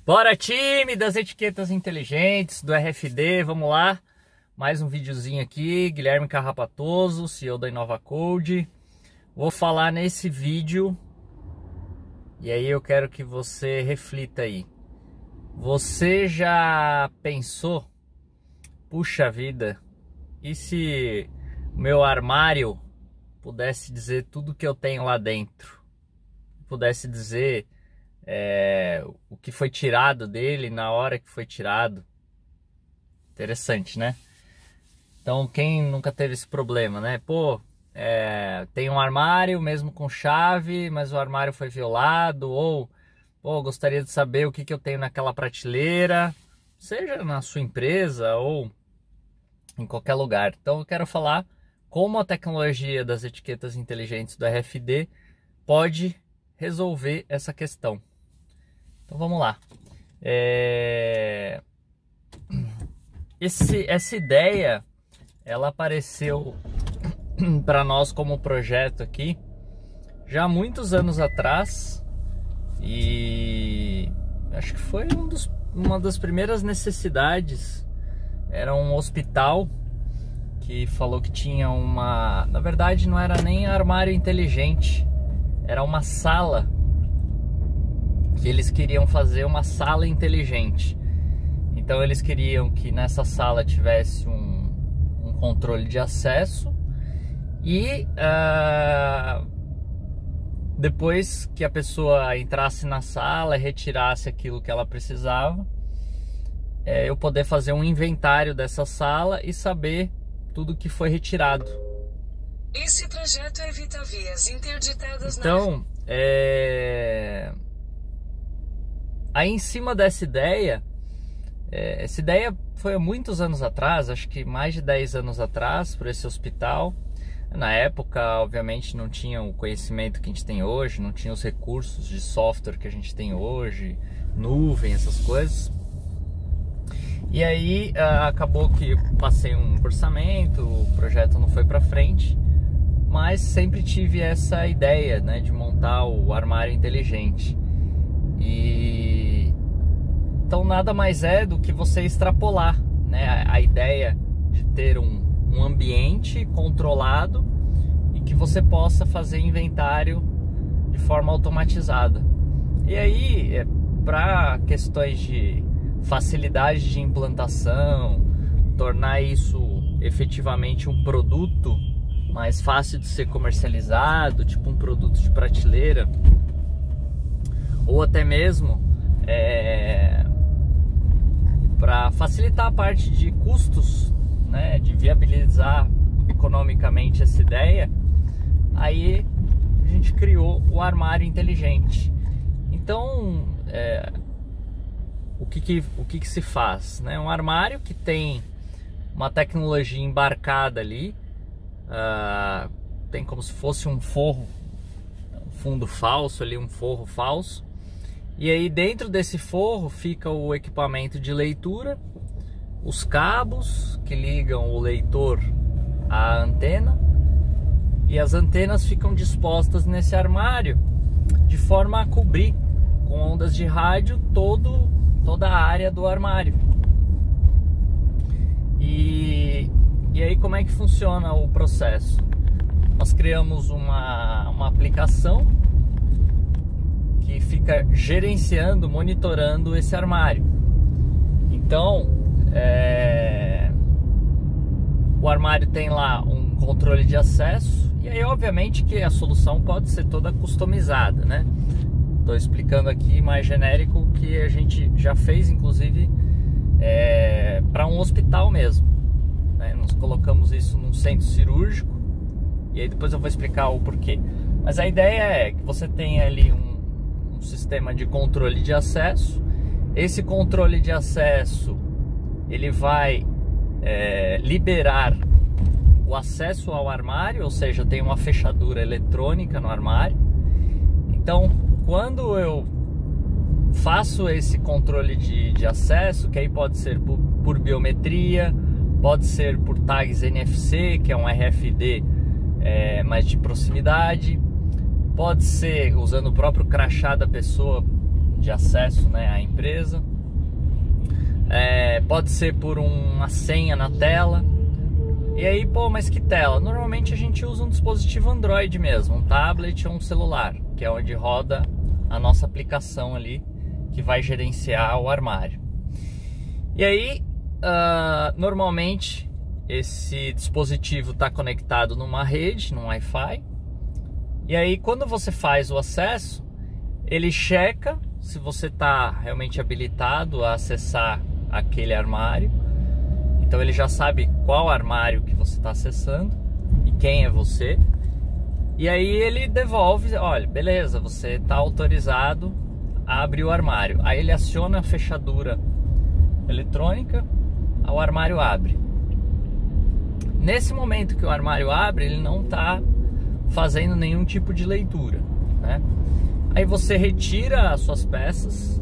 Bora, time das etiquetas inteligentes do RFD, vamos lá. Mais um videozinho aqui, Guilherme Carrapatoso, CEO da InovaCode. Vou falar nesse vídeo e aí eu quero que você reflita aí. Você já pensou, puxa vida, e se o meu armário pudesse dizer tudo que eu tenho lá dentro? Pudesse dizer o que foi tirado dele na hora que foi tirado. Interessante, né? Então, quem nunca teve esse problema, né? Pô, tem um armário mesmo com chave, mas o armário foi violado. Ou, pô, gostaria de saber o que eu tenho naquela prateleira, seja na sua empresa ou em qualquer lugar. Então, eu quero falar como a tecnologia das etiquetas inteligentes do RFD pode resolver essa questão. Então vamos lá. Essa ideia, ela apareceu para nós como projeto aqui já há muitos anos atrás, e acho que foi uma das primeiras necessidades. Era um hospital que falou que tinha na verdade não era nem armário inteligente, era uma sala que eles queriam fazer, uma sala inteligente. Então eles queriam que nessa sala tivesse um controle de acesso e depois que a pessoa entrasse na sala e retirasse aquilo que ela precisava, eu poder fazer um inventário dessa sala e saber tudo que foi retirado. Esse projeto evita vias interditadas. Então, aí em cima dessa ideia, essa ideia foi há muitos anos atrás, acho que mais de 10 anos atrás, por esse hospital. Na época, obviamente, não tinha o conhecimento que a gente tem hoje, não tinha os recursos de software que a gente tem hoje, nuvem, essas coisas. E aí acabou que eu passei um orçamento, o projeto não foi para frente, mas sempre tive essa ideia, né, de montar o armário inteligente. Então nada mais é do que você extrapolar, né, a ideia de ter um ambiente controlado e que você possa fazer inventário de forma automatizada. E aí, para questões de facilidade de implantação, tornar isso efetivamente um produto mais fácil de ser comercializado, tipo um produto de prateleira, ou até mesmo para facilitar a parte de custos, né, de viabilizar economicamente essa ideia, aí a gente criou o armário inteligente. Então, o que se faz, né? Um armário que tem uma tecnologia embarcada ali, tem como se fosse um forro, um fundo falso ali, um forro falso. E aí dentro desse forro fica o equipamento de leitura, os cabos que ligam o leitor à antena, e as antenas ficam dispostas nesse armário de forma a cobrir com ondas de rádio toda a área do armário. E aí como é que funciona o processo? Nós criamos uma aplicação que fica gerenciando, monitorando esse armário. Então, o armário tem lá um controle de acesso, e aí obviamente que a solução pode ser toda customizada, né? Estou explicando aqui mais genérico que a gente já fez, inclusive, para um hospital mesmo, né? Nós colocamos isso num centro cirúrgico, e aí depois eu vou explicar o porquê. Mas a ideia é que você tenha ali um sistema de controle de acesso. Esse controle de acesso, ele vai liberar o acesso ao armário, ou seja, tem uma fechadura eletrônica no armário. Então, quando eu faço esse controle de acesso, que aí pode ser por biometria, pode ser por tags NFC, que é um RFD mais de proximidade, pode ser usando o próprio crachá da pessoa de acesso, né, à empresa. Pode ser por uma senha na tela. E aí, pô, mas que tela? Normalmente a gente usa um dispositivo Android mesmo, um tablet ou um celular, que é onde roda a nossa aplicação ali, que vai gerenciar o armário. E aí, normalmente, esse dispositivo está conectado numa rede, num Wi-Fi. E aí, quando você faz o acesso, ele checa se você está realmente habilitado a acessar aquele armário. Então ele já sabe qual armário que você está acessando e quem é você. E aí ele devolve, olha, beleza, você está autorizado a abrir o armário. Aí ele aciona a fechadura eletrônica, o armário abre. Nesse momento que o armário abre, ele não está fazendo nenhum tipo de leitura, né? Aí você retira as suas peças,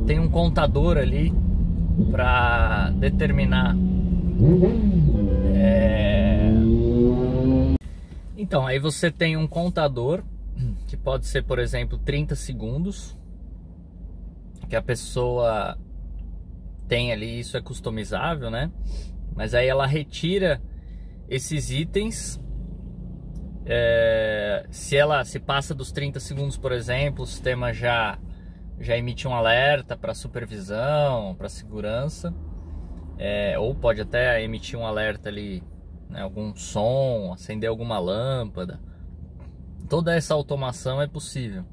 tem um contador ali para determinar. Então, aí você tem um contador que pode ser, por exemplo, 30 segundos, que a pessoa tem ali, isso é customizável, né? Mas aí ela retira esses itens. Se passa dos 30 segundos, por exemplo, o sistema já emite um alerta para supervisão, para segurança, ou pode até emitir um alerta ali, né, algum som, acender alguma lâmpada. Toda essa automação é possível.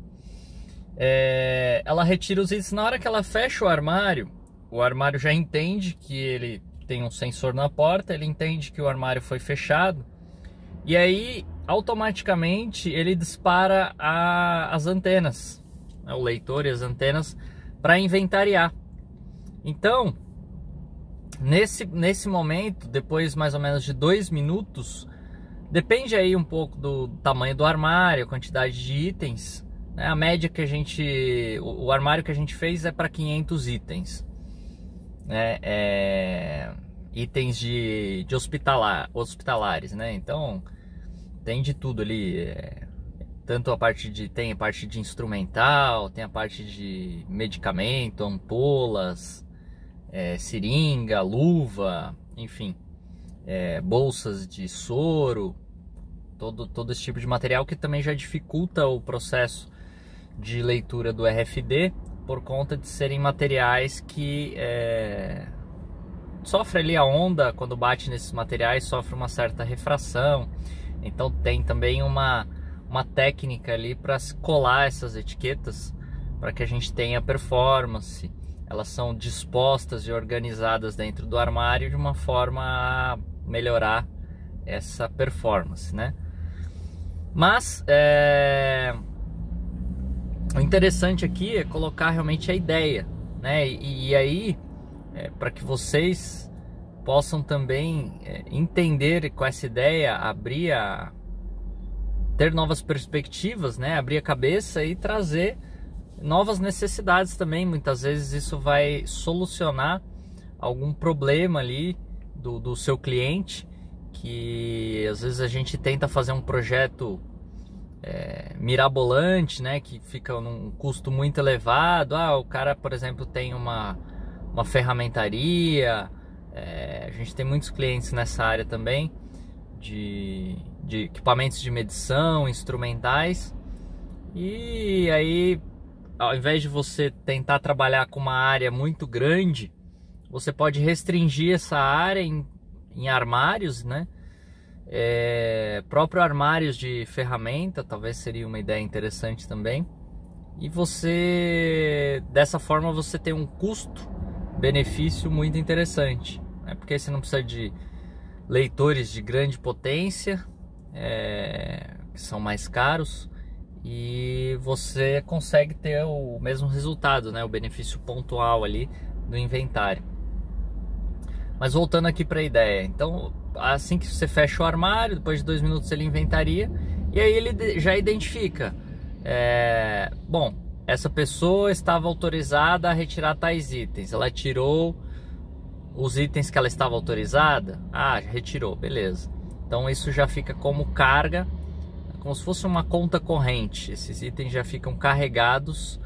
Ela retira os itens. Na hora que ela fecha o armário já entende que ele tem um sensor na porta, ele entende que o armário foi fechado, e aí automaticamente ele dispara as antenas, o leitor e as antenas, para inventariar. Então, nesse momento, depois mais ou menos de 2 minutos, depende aí um pouco do tamanho do armário, a quantidade de itens, né? A média que o armário que a gente fez é para 500 itens, né? Itens de hospitalares, né? Então tem de tudo ali, tanto tem a parte de instrumental, tem a parte de medicamento, ampolas, seringa, luva, enfim, bolsas de soro, todo esse tipo de material, que também já dificulta o processo de leitura do RFD, por conta de serem materiais que sofre ali a onda, quando bate nesses materiais, sofre uma certa refração. Então tem também uma técnica ali para colar essas etiquetas, para que a gente tenha performance. Elas são dispostas e organizadas dentro do armário de uma forma a melhorar essa performance, né? Mas o interessante aqui é colocar realmente a ideia, né? E aí, para que vocês possam também entender com essa ideia, ter novas perspectivas, né? Abrir a cabeça e trazer novas necessidades também. Muitas vezes isso vai solucionar algum problema ali do seu cliente, que às vezes a gente tenta fazer um projeto mirabolante, né? Que fica num custo muito elevado. O cara, por exemplo, tem uma ferramentaria. A gente tem muitos clientes nessa área também, de equipamentos de medição, instrumentais. E aí, ao invés de você tentar trabalhar com uma área muito grande, você pode restringir essa área em armários, né? Próprio armários de ferramenta, talvez seria uma ideia interessante também. E dessa forma você tem um custo-benefício muito interessante, né? Porque você não precisa de leitores de grande potência, que são mais caros, e você consegue ter o mesmo resultado, né? O benefício pontual ali do inventário. Mas voltando aqui para a ideia, então assim que você fecha o armário, depois de 2 minutos ele inventaria, e aí ele já identifica, bom, essa pessoa estava autorizada a retirar tais itens, ela tirou os itens que ela estava autorizada, retirou, beleza. Então isso já fica como carga, como se fosse uma conta corrente. Esses itens já ficam carregados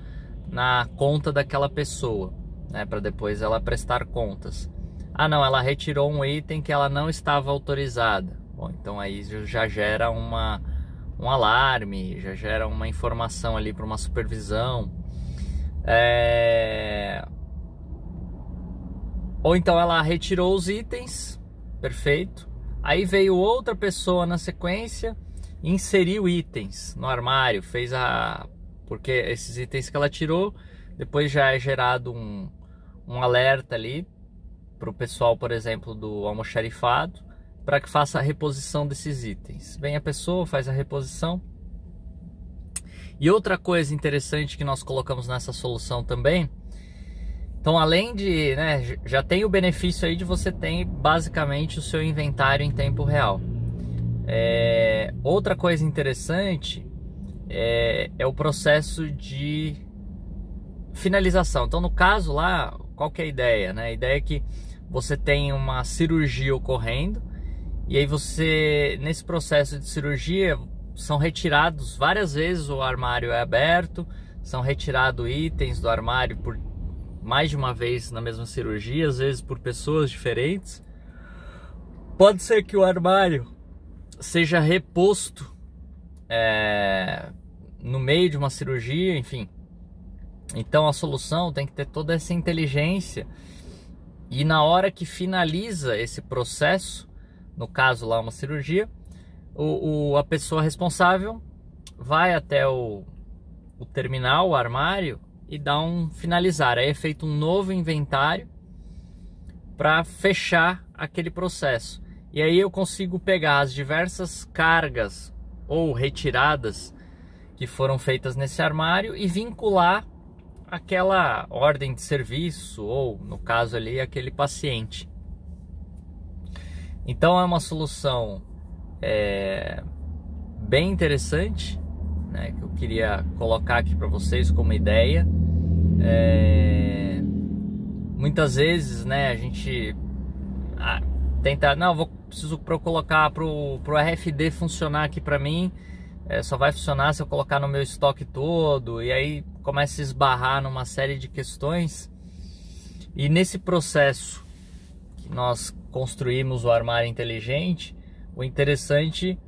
na conta daquela pessoa, né, para depois ela prestar contas. Ah, não, ela retirou um item que ela não estava autorizada. Bom, então aí já gera um alarme, já gera uma informação ali para uma supervisão. Ou então ela retirou os itens, perfeito. Aí veio outra pessoa na sequência, inseriu itens no armário, porque esses itens que ela tirou, depois já é gerado um alerta ali para o pessoal, por exemplo, do almoxarifado, para que faça a reposição desses itens. Vem a pessoa, faz a reposição. E outra coisa interessante que nós colocamos nessa solução também, então além de, né, já tem o benefício aí de você ter basicamente o seu inventário em tempo real. Outra coisa interessante é o processo de finalização. Então no caso lá, qual que é a ideia, né? A ideia é que você tem uma cirurgia ocorrendo e aí você, nesse processo de cirurgia, são retirados várias vezes, o armário é aberto, são retirados itens do armário por mais de uma vez na mesma cirurgia, às vezes por pessoas diferentes. Pode ser que o armário seja reposto no meio de uma cirurgia, enfim. Então a solução tem que ter toda essa inteligência, e na hora que finaliza esse processo, no caso lá uma cirurgia, a pessoa responsável vai até o terminal, o armário, e dá um finalizar. Aí é feito um novo inventário para fechar aquele processo. E aí eu consigo pegar as diversas cargas ou retiradas que foram feitas nesse armário e vincular aquela ordem de serviço, ou no caso ali, aquele paciente. Então é uma solução bem interessante, né, que eu queria colocar aqui para vocês como ideia. Muitas vezes, né, a gente tenta, não, preciso colocar pro RFD funcionar aqui para mim, só vai funcionar se eu colocar no meu estoque todo, e aí começa a esbarrar numa série de questões. E nesse processo que nós construímos o armário inteligente, o interessante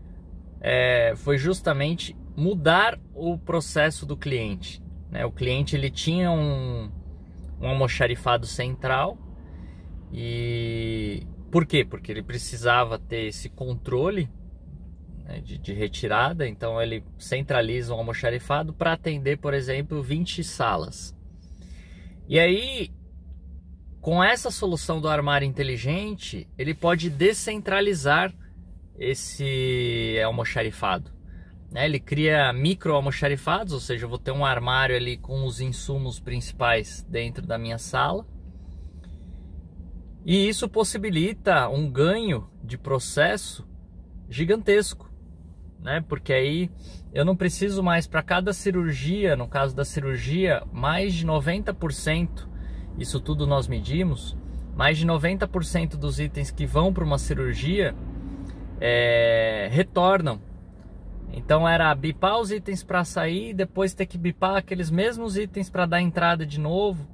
foi justamente mudar o processo do cliente, né? O cliente, ele tinha um almoxarifado central. E por quê? Porque ele precisava ter esse controle, né, de retirada. Então ele centraliza um almoxarifado para atender, por exemplo, 20 salas. E aí, com essa solução do armário inteligente, ele pode descentralizar esse almoxarifado, né? Ele cria micro almoxarifados, ou seja, eu vou ter um armário ali com os insumos principais dentro da minha sala. E isso possibilita um ganho de processo gigantesco, né? Porque aí eu não preciso mais, para cada cirurgia, no caso da cirurgia, mais de 90%, isso tudo nós medimos, mais de 90% dos itens que vão para uma cirurgia retornam. Então era bipar os itens para sair, depois ter que bipar aqueles mesmos itens para dar entrada de novo.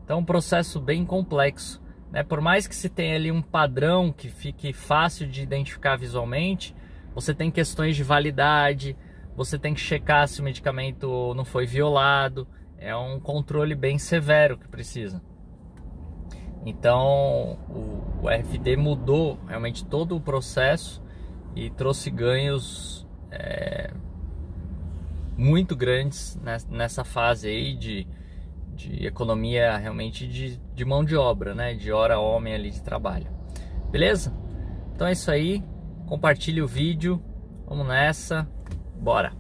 Então um processo bem complexo, né? Por mais que se tenha ali um padrão que fique fácil de identificar visualmente, você tem questões de validade, você tem que checar se o medicamento não foi violado. É um controle bem severo que precisa. Então o RFD mudou realmente todo o processo e trouxe ganhos muito grandes nessa fase aí de economia realmente de mão de obra, né? De hora homem ali de trabalho. Beleza? Então é isso aí. Compartilhe o vídeo. Vamos nessa. Bora!